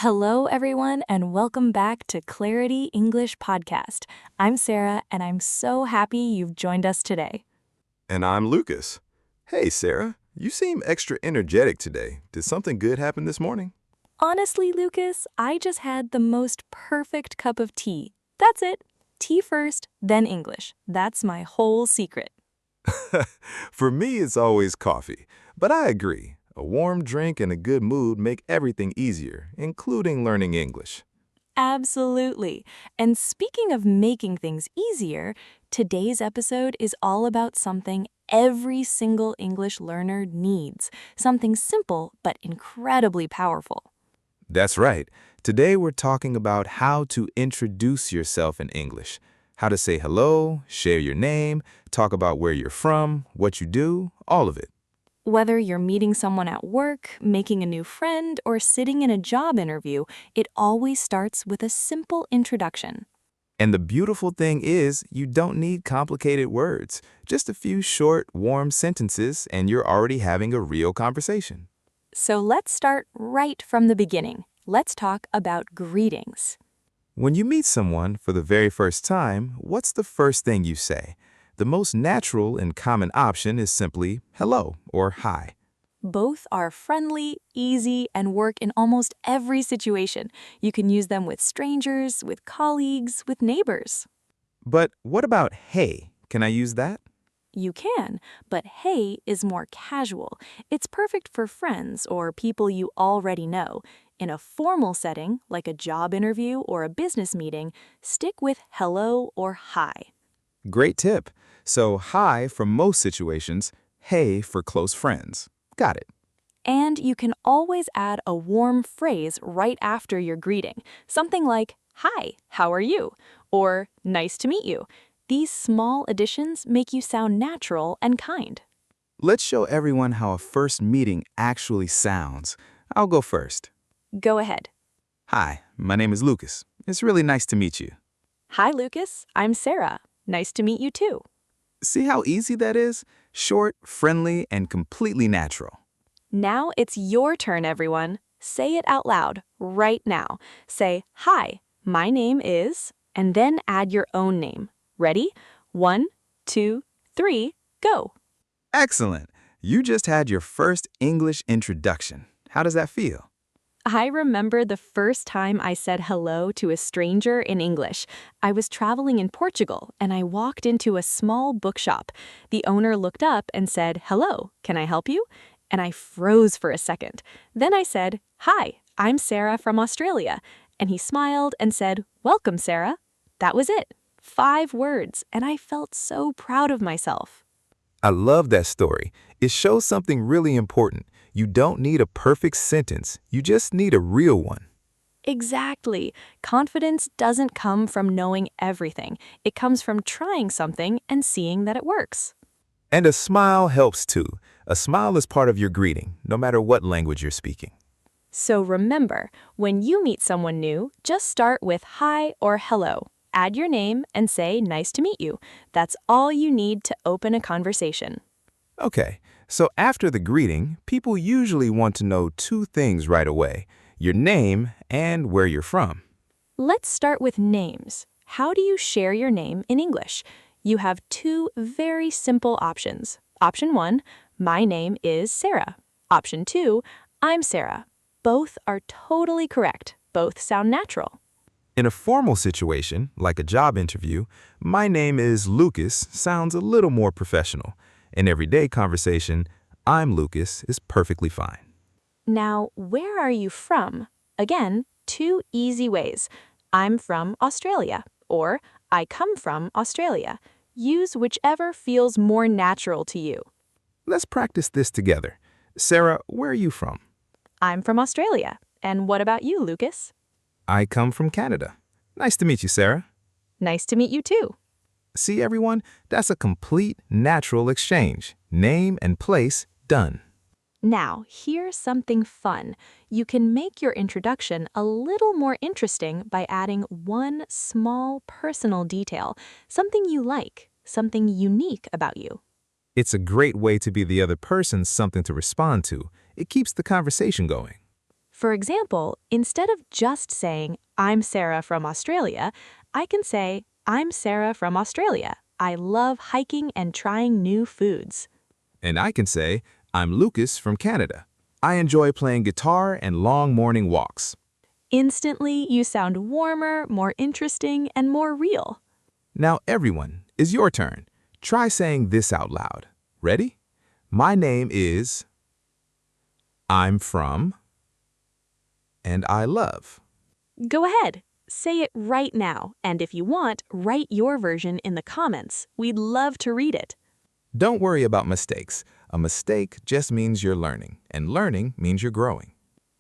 Hello, everyone, and welcome back to Clarity English Podcast. I'm Sarah, and I'm so happy you've joined us today. And I'm Lucas. Hey, Sarah, you seem extra energetic today. Did something good happen this morning? Honestly, Lucas, I just had the most perfect cup of tea. That's it. Tea first, then English. That's my whole secret. For me, it's always coffee. But I agree. A warm drink and a good mood make everything easier, including learning English. Absolutely. And speaking of making things easier, today's episode is all about something every single English learner needs. Something simple but incredibly powerful. That's right. Today we're talking about how to introduce yourself in English. How to say hello, share your name, talk about where you're from, what you do, all of it. Whether you're meeting someone at work, making a new friend, or sitting in a job interview, it always starts with a simple introduction. And the beautiful thing is, you don't need complicated words. Just a few short, warm sentences, and you're already having a real conversation. So let's start right from the beginning. Let's talk about greetings. When you meet someone for the very first time, what's the first thing you say? The most natural and common option is simply hello or hi. Both are friendly, easy, and work in almost every situation. You can use them with strangers, with colleagues, with neighbors. But what about hey? Can I use that? You can, but hey is more casual. It's perfect for friends or people you already know. In a formal setting, like a job interview or a business meeting, stick with hello or hi. Great tip. So hi for most situations, hey for close friends. Got it. And you can always add a warm phrase right after your greeting. Something like, "Hi, how are you?" or "Nice to meet you." These small additions make you sound natural and kind. Let's show everyone how a first meeting actually sounds. I'll go first. Go ahead. Hi, my name is Lucas. It's really nice to meet you. "Hi, Lucas. I'm Sarah. Nice to meet you too." See how easy that is? Short, friendly, and completely natural. Now it's your turn, everyone. Say it out loud right now. Say, "Hi, my name is," and then add your own name. Ready? 1, 2, 3, go. Excellent. You just had your first English introduction. How does that feel? I remember the first time I said hello to a stranger in English. I was traveling in Portugal and I walked into a small bookshop. The owner looked up and said, "Hello, can I help you?" And I froze for a second. Then I said, "Hi, I'm Sarah from Australia." And he smiled and said, "Welcome, Sarah." That was it. 5 words, and I felt so proud of myself. I love that story. It shows something really important. You don't need a perfect sentence. You just need a real one. Exactly. Confidence doesn't come from knowing everything. It comes from trying something and seeing that it works. And a smile helps too. A smile is part of your greeting, no matter what language you're speaking. So remember, when you meet someone new, just start with hi or hello. Add your name and say nice to meet you. That's all you need to open a conversation. Okay, so after the greeting, people usually want to know 2 things right away: your name and where you're from. Let's start with names. How do you share your name in English? You have 2 very simple options. Option 1, my name is Sarah. Option 2, I'm Sarah. Both are totally correct. Both sound natural. In a formal situation, like a job interview, my name is Lucas sounds a little more professional. In everyday conversation, I'm Lucas is perfectly fine. Now, where are you from? Again, 2 easy ways. I'm from Australia, or I come from Australia. Use whichever feels more natural to you. Let's practice this together. Sarah, where are you from? I'm from Australia. And what about you, Lucas? I come from Canada. Nice to meet you, Sarah. Nice to meet you too. See, everyone? That's a complete, natural exchange. Name and place, done. Now, here's something fun. You can make your introduction a little more interesting by adding one small personal detail, something you like, something unique about you. It's a great way to be the other person's something to respond to. It keeps the conversation going. For example, instead of just saying, I'm Sarah from Australia, I can say, I'm Sarah from Australia. I love hiking and trying new foods. And I can say, I'm Lucas from Canada. I enjoy playing guitar and long morning walks. Instantly, you sound warmer, more interesting, and more real. Now, everyone, it's your turn. Try saying this out loud. Ready? My name is, I'm from, and I love. Go ahead. Say it right now, and if you want, write your version in the comments. We'd love to read it. Don't worry about mistakes. A mistake just means you're learning, and learning means you're growing.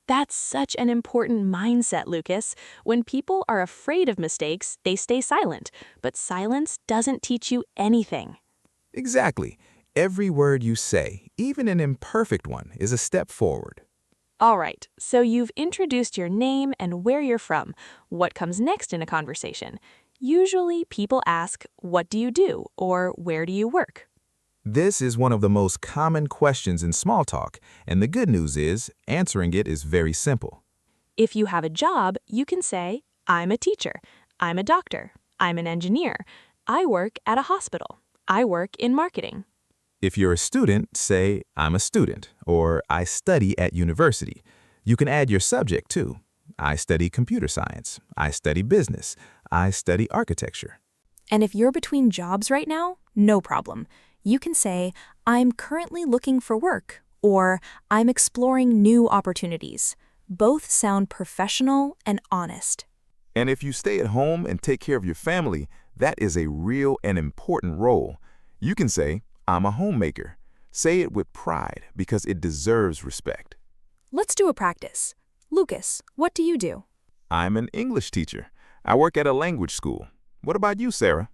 That's such an important mindset, Lucas. When people are afraid of mistakes, they stay silent, but silence doesn't teach you anything. Exactly. Every word you say, even an imperfect one, is a step forward. All right, so you've introduced your name and where you're from. What comes next in a conversation? Usually people ask, what do you do? Or where do you work? This is one of the most common questions in small talk, and the good news is, answering it is very simple. If you have a job, you can say, I'm a teacher, I'm a doctor, I'm an engineer, I work at a hospital, I work in marketing. If you're a student, say, I'm a student, or I study at university. You can add your subject too. I study computer science, I study business, I study architecture. And if you're between jobs right now, no problem. You can say, I'm currently looking for work, or I'm exploring new opportunities. Both sound professional and honest. And if you stay at home and take care of your family, that is a real and important role. You can say, I'm a homemaker. Say it with pride because it deserves respect. Let's do a practice. Lucas, what do you do? I'm an English teacher. I work at a language school. What about you, Sarah?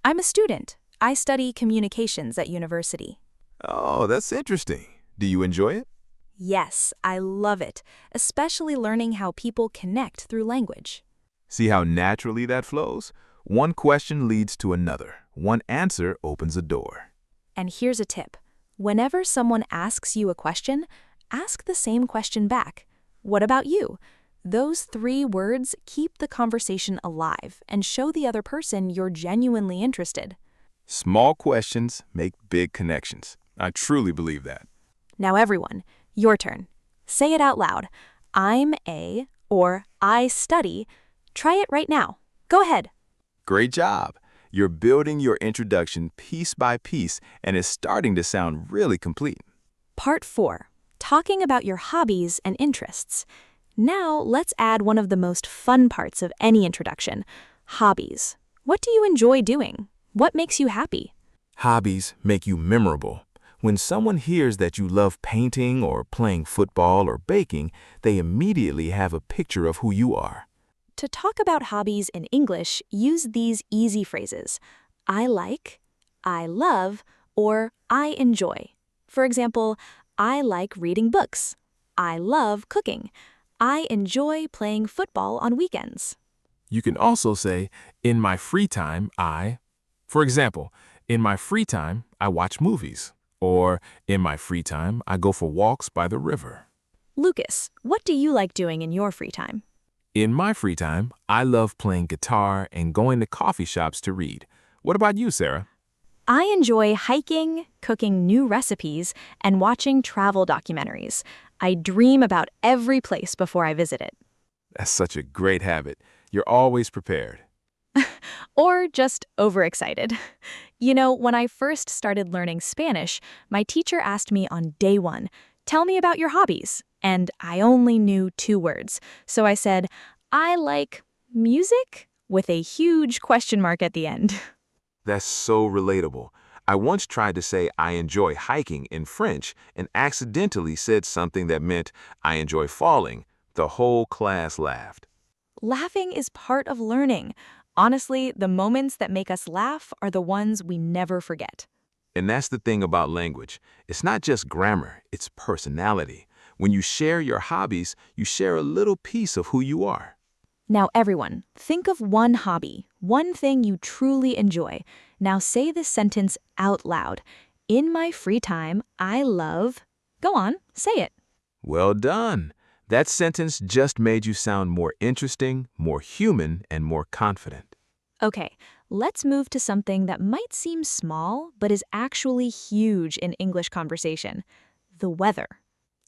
I'm a student. I study communications at university. Oh, that's interesting. Do you enjoy it? Yes, I love it, especially learning how people connect through language. See how naturally that flows? One question leads to another. One answer opens a door. And here's a tip. Whenever someone asks you a question, ask the same question back. What about you? Those 3 words keep the conversation alive and show the other person you're genuinely interested. Small questions make big connections. I truly believe that. Now everyone, your turn. Say it out loud. I'm a, or I study. Try it right now. Go ahead. Great job. You're building your introduction piece by piece and it's starting to sound really complete. Part 4. Talking about your hobbies and interests. Now let's add one of the most fun parts of any introduction. Hobbies. What do you enjoy doing? What makes you happy? Hobbies make you memorable. When someone hears that you love painting or playing football or baking, they immediately have a picture of who you are. To talk about hobbies in English, use these easy phrases. I like, I love, or I enjoy. For example, I like reading books. I love cooking. I enjoy playing football on weekends. You can also say, in my free time, for example, in my free time, I watch movies. Or, in my free time, I go for walks by the river. Lucas, what do you like doing in your free time? In my free time, I love playing guitar and going to coffee shops to read. What about you, Sarah? I enjoy hiking, cooking new recipes, and watching travel documentaries. I dream about every place before I visit it. That's such a great habit. You're always prepared. Or just overexcited. You know, when I first started learning Spanish, my teacher asked me on day 1, tell me about your hobbies. And I only knew 2 words. So I said, I like music, with a huge question mark at the end. That's so relatable. I once tried to say I enjoy hiking in French and accidentally said something that meant I enjoy falling. The whole class laughed. Laughing is part of learning. Honestly, the moments that make us laugh are the ones we never forget. And that's the thing about language. It's not just grammar, it's personality. When you share your hobbies, you share a little piece of who you are. Now everyone, think of one hobby, one thing you truly enjoy. Now say this sentence out loud. In my free time, I love... Go on, say it. Well done. That sentence just made you sound more interesting, more human, and more confident. Okay, let's move to something that might seem small but is actually huge in English conversation: the weather.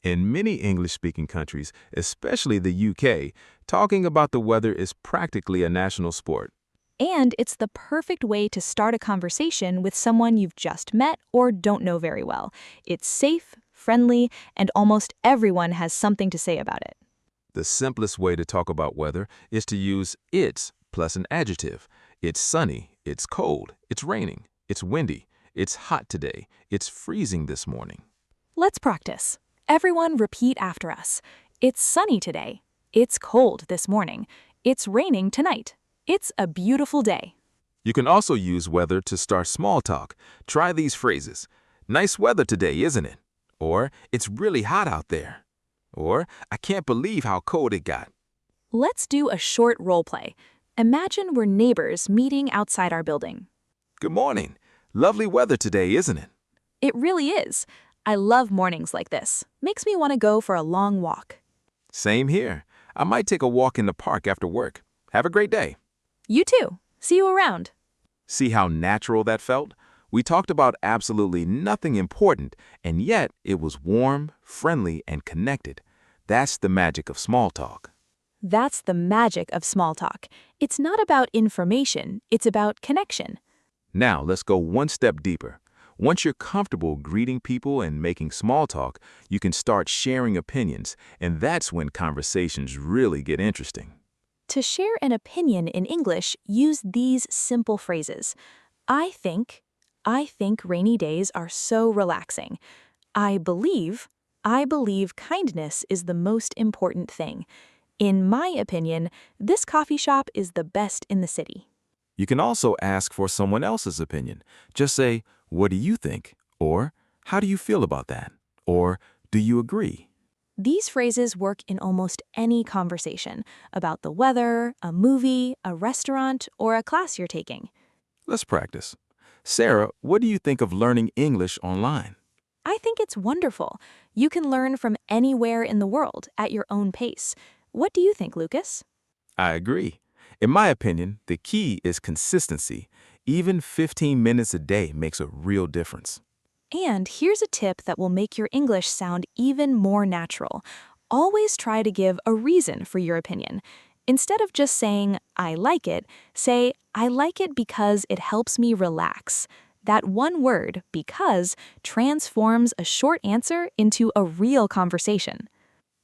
In many English-speaking countries, especially the UK, talking about the weather is practically a national sport. And it's the perfect way to start a conversation with someone you've just met or don't know very well. It's safe, friendly, and almost everyone has something to say about it. The simplest way to talk about weather is to use it's plus an adjective. It's sunny, it's cold, it's raining, it's windy, it's hot today, it's freezing this morning. Let's practice. Everyone repeat after us. It's sunny today. It's cold this morning. It's raining tonight. It's a beautiful day. You can also use weather to start small talk. Try these phrases. Nice weather today, isn't it? Or, it's really hot out there. Or, I can't believe how cold it got. Let's do a short role play. Imagine we're neighbors meeting outside our building. Good morning. Lovely weather today, isn't it? It really is. I love mornings like this. Makes me want to go for a long walk. Same here. I might take a walk in the park after work. Have a great day. You too. See you around. See how natural that felt? We talked about absolutely nothing important, and yet it was warm, friendly, and connected. That's the magic of small talk. That's the magic of small talk. It's not about information, it's about connection. Now, let's go one step deeper. Once you're comfortable greeting people and making small talk, you can start sharing opinions, and that's when conversations really get interesting. To share an opinion in English, use these simple phrases. I think rainy days are so relaxing. I believe kindness is the most important thing. In my opinion, this coffee shop is the best in the city. You can also ask for someone else's opinion. Just say, "What do you think?" Or, "How do you feel about that?" Or, "Do you agree?" These phrases work in almost any conversation about the weather, a movie, a restaurant, or a class you're taking. Let's practice. Sarah, what do you think of learning English online? I think it's wonderful. You can learn from anywhere in the world at your own pace. What do you think, Lucas? I agree. In my opinion, the key is consistency. Even 15 minutes a day makes a real difference. And here's a tip that will make your English sound even more natural. Always try to give a reason for your opinion. Instead of just saying, I like it, say, I like it because it helps me relax. That one word, because, transforms a short answer into a real conversation.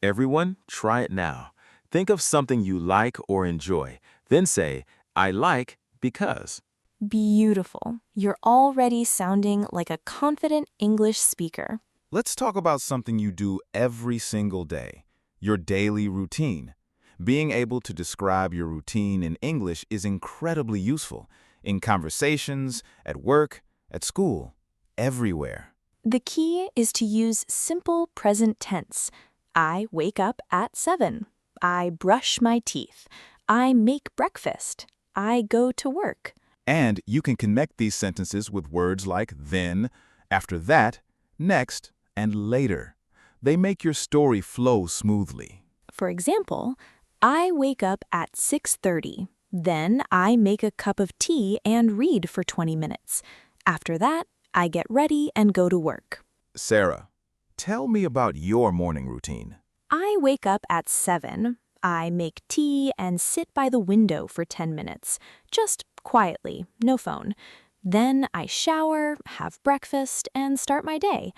Everyone, try it now. Think of something you like or enjoy. Then say, I like because. Beautiful. You're already sounding like a confident English speaker. Let's talk about something you do every single day, your daily routine. Being able to describe your routine in English is incredibly useful in conversations, at work, at school, everywhere. The key is to use simple present tense. I wake up at 7. I brush my teeth. I make breakfast. I go to work. And you can connect these sentences with words like then, after that, next, and later. They make your story flow smoothly. For example, I wake up at 6:30. Then I make a cup of tea and read for 20 minutes. After that, I get ready and go to work. Sarah, tell me about your morning routine. I wake up at 7. I make tea and sit by the window for 10 minutes. Just quietly, no phone. Then I shower, have breakfast, and start my day.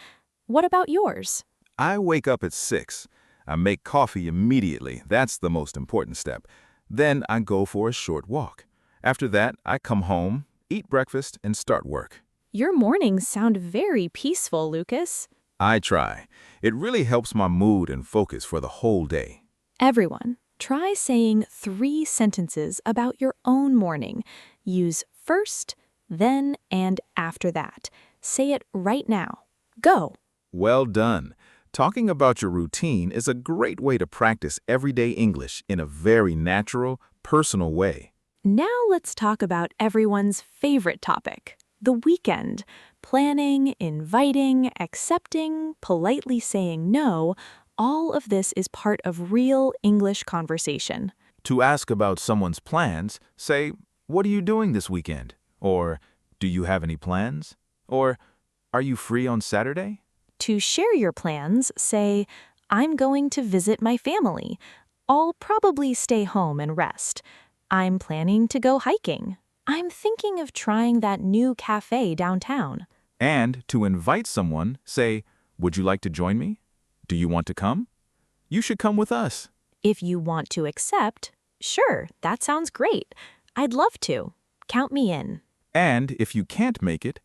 What about yours? I wake up at 6. I make coffee immediately. That's the most important step. Then I go for a short walk. After that, I come home, eat breakfast, and start work. Your mornings sound very peaceful, Lucas. I try. It really helps my mood and focus for the whole day. Everyone, try saying 3 sentences about your own morning. Use first, then, and after that. Say it right now. Go. Well done. Talking about your routine is a great way to practice everyday English in a very natural, personal way. Now let's talk about everyone's favorite topic, the weekend. Planning, inviting, accepting, politely saying no, All of this is part of real English conversation. To ask about someone's plans, say, "What are you doing this weekend?" Or, "Do you have any plans?" Or, "Are you free on Saturday?" To share your plans, say, I'm going to visit my family. I'll probably stay home and rest. I'm planning to go hiking. I'm thinking of trying that new cafe downtown. And to invite someone, say, "Would you like to join me? Do you want to come? You should come with us." If you want to accept, sure, that sounds great. I'd love to. Count me in. And if you can't make it,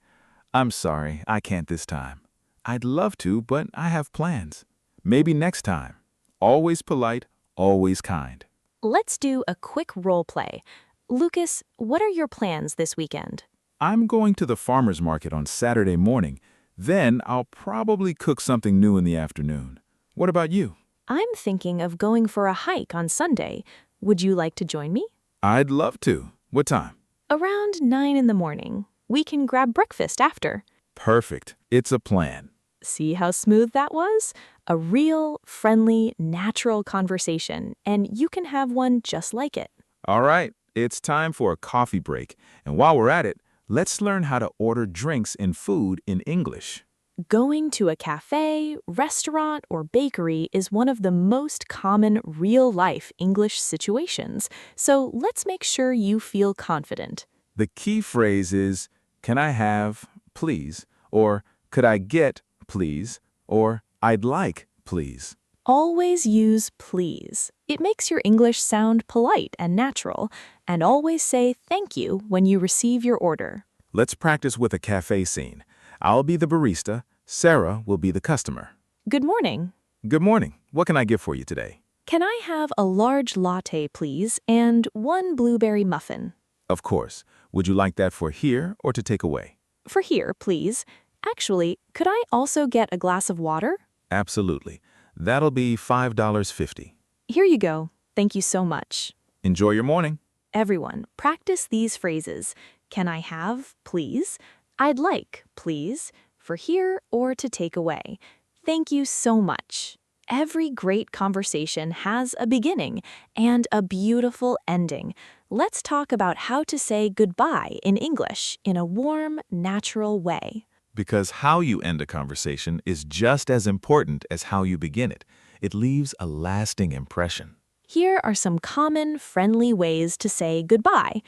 "I'm sorry, I can't this time. I'd love to, but I have plans. Maybe next time." Always polite, always kind. Let's do a quick role play. Lucas, what are your plans this weekend? "I'm going to the farmer's market on Saturday morning. Then I'll probably cook something new in the afternoon. What about you?" I'm thinking of going for a hike on Sunday. Would you like to join me? "I'd love to. What time?" Around 9 in the morning. We can grab breakfast after. Perfect. It's a plan. See how smooth that was? A real, friendly, natural conversation, and you can have one just like it. All right, it's time for a coffee break. And while we're at it, let's learn how to order drinks and food in English. Going to a cafe, restaurant, or bakery is one of the most common real-life English situations, so let's make sure you feel confident. The key phrase is, "Can I have, please?" Or, "Could I get, please?" Or, "I'd like, please." Always use please. It makes your English sound polite and natural, and always say thank you when you receive your order. Let's practice with a cafe scene. I'll be the barista. Sarah will be the customer. Good morning. Good morning. What can I get for you today? Can I have a large latte, please, and one blueberry muffin? Of course. Would you like that for here or to take away? For here, please. Actually, could I also get a glass of water? Absolutely. That'll be $5.50. Here you go. Thank you so much. Enjoy your morning. Everyone, practice these phrases. Can I have, please? I'd like, please. For here or to take away. Thank you so much. Every great conversation has a beginning and a beautiful ending. Let's talk about how to say goodbye in English in a warm, natural way. Because how you end a conversation is just as important as how you begin it. It leaves a lasting impression. Here are some common, friendly ways to say goodbye.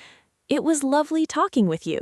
It was lovely talking with you.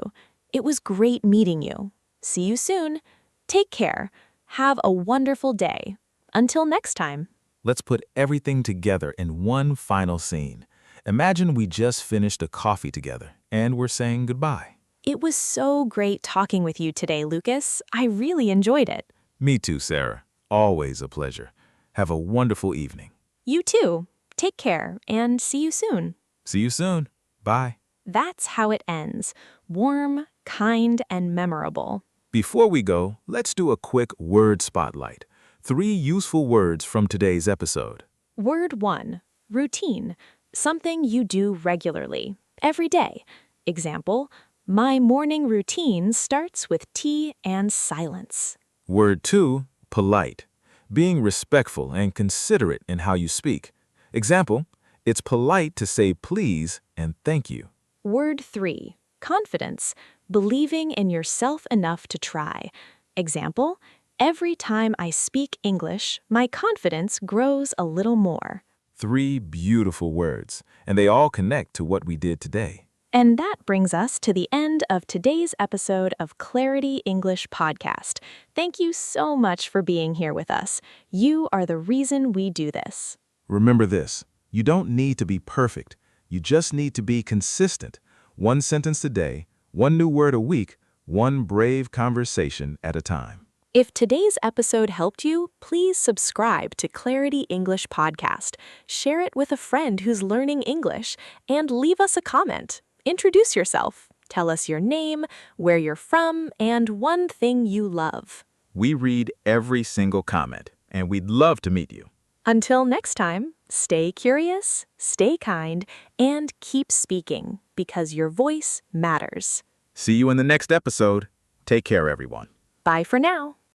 It was great meeting you. See you soon. Take care. Have a wonderful day. Until next time. Let's put everything together in one final scene. Imagine we just finished a coffee together and we're saying goodbye. It was so great talking with you today, Lucas. I really enjoyed it. Me too, Sarah. Always a pleasure. Have a wonderful evening. You too. Take care and see you soon. See you soon. Bye. That's how it ends. Warm, kind, and memorable. Before we go, let's do a quick word spotlight. 3 useful words from today's episode. Word 1. Routine. Something you do regularly, every day. Example, my morning routine starts with tea and silence. Word 2. Polite. Being respectful and considerate in how you speak. Example, it's polite to say please and thank you. Word 3. Confidence. Believing in yourself enough to try. Example, every time I speak English, my confidence grows a little more. 3 beautiful words, and they all connect to what we did today. And that brings us to the end of today's episode of Clarity English Podcast. Thank you so much for being here with us. You are the reason we do this. Remember this, you don't need to be perfect. You just need to be consistent. 1 sentence a day, 1 new word a week, 1 brave conversation at a time. If today's episode helped you, please subscribe to Clarity English Podcast. Share it with a friend who's learning English, and leave us a comment. Introduce yourself. Tell us your name, where you're from, and one thing you love. We read every single comment, and we'd love to meet you. Until next time, stay curious, stay kind, and keep speaking, because your voice matters. See you in the next episode. Take care, everyone. Bye for now.